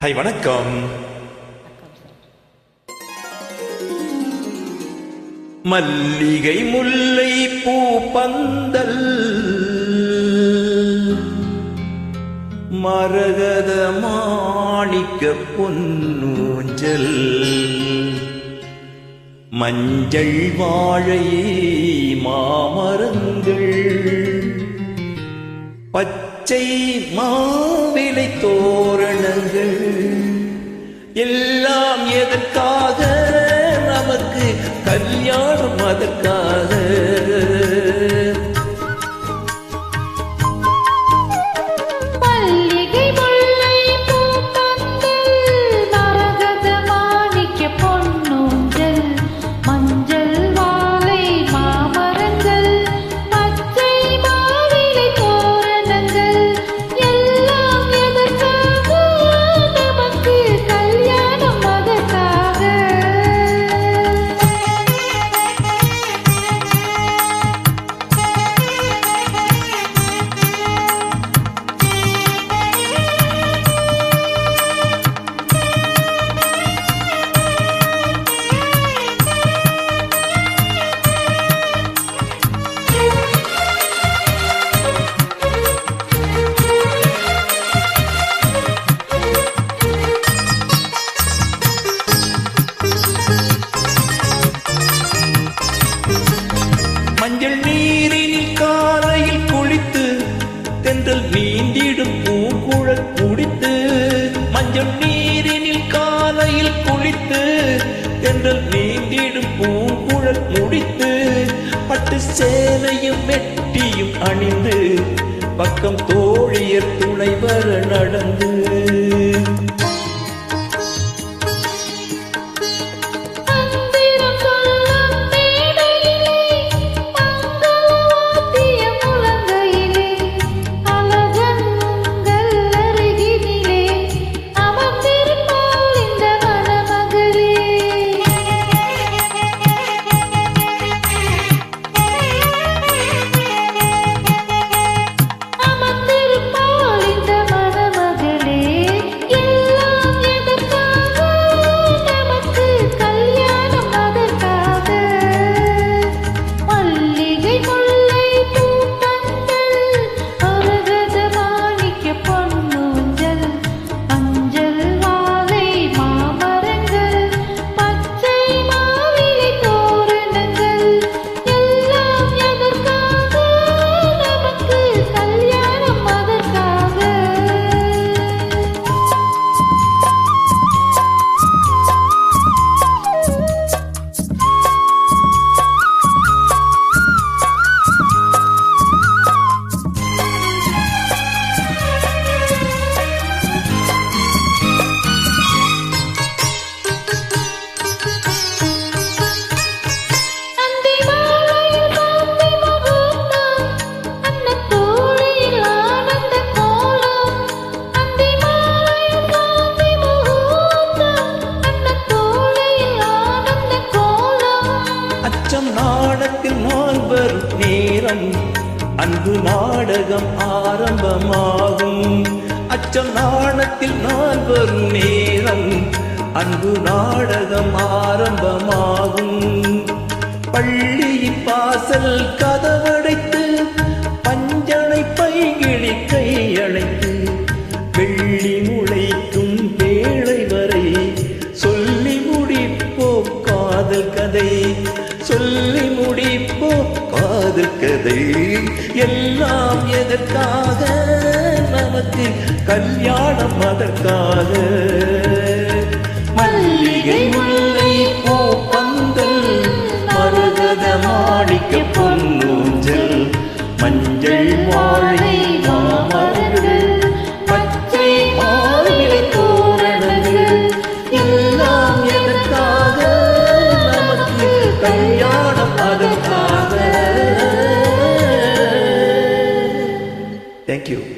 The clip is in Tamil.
ஹை வணக்கம். மல்லிகை முல்லை பூ பந்தல் மரகத மாணிக்க பொன்னூஞ்சல் மஞ்சள் வாழை மாமரங்கள் பச்சை மாவிலை தோரணங்கள் எல்லாம் எதற்காக? நமக்கு கல்யாணம் அதற்காக. மஞ்சள் நீரினில் காலையில் குளித்து தென்றல் நீந்திடும் பூங்குழல் குடித்து, மஞ்சள் நீரினில் காலையில் குளித்து தென்றல் நீந்திடும் பூங்குழல் முடித்து, பட்டு சேலையும் மெட்டியும் அணிந்து பக்கம் தோழியர் துணை வர நடந்து, நாடத்தில் நான் வரும் நேரம் அன்பு நாடகம் ஆரம்பமாகும். அச்சம் நாடத்தில் நான் வரும் நேரம் அன்பு நாடகம் ஆரம்பமாகும். பள்ளியின் வாசல் கதவடைத்து பஞ்சனை பைகிழி கையணைத்து வெள்ளி முளைக்கும் வேளை வரை சொல்லி முடிப்போம் காதல் கதை, சொல்லி முடிப்போம் காதல் கதை. எல்லாம் எதற்காக? நமக்கு கல்யாணம் அதற்காக. மல்லிகை முல்லை பூ பந்தல் மரகத மாணிக்க பொன்னூஞ்சல் மஞ்சள் வாழை மாமரங்கள் பச்சை மாவிலை தோரணங்கள் எல்லாம் எதற்காக? நமக்கு கல்யாணம் அதற்காக. Thank you.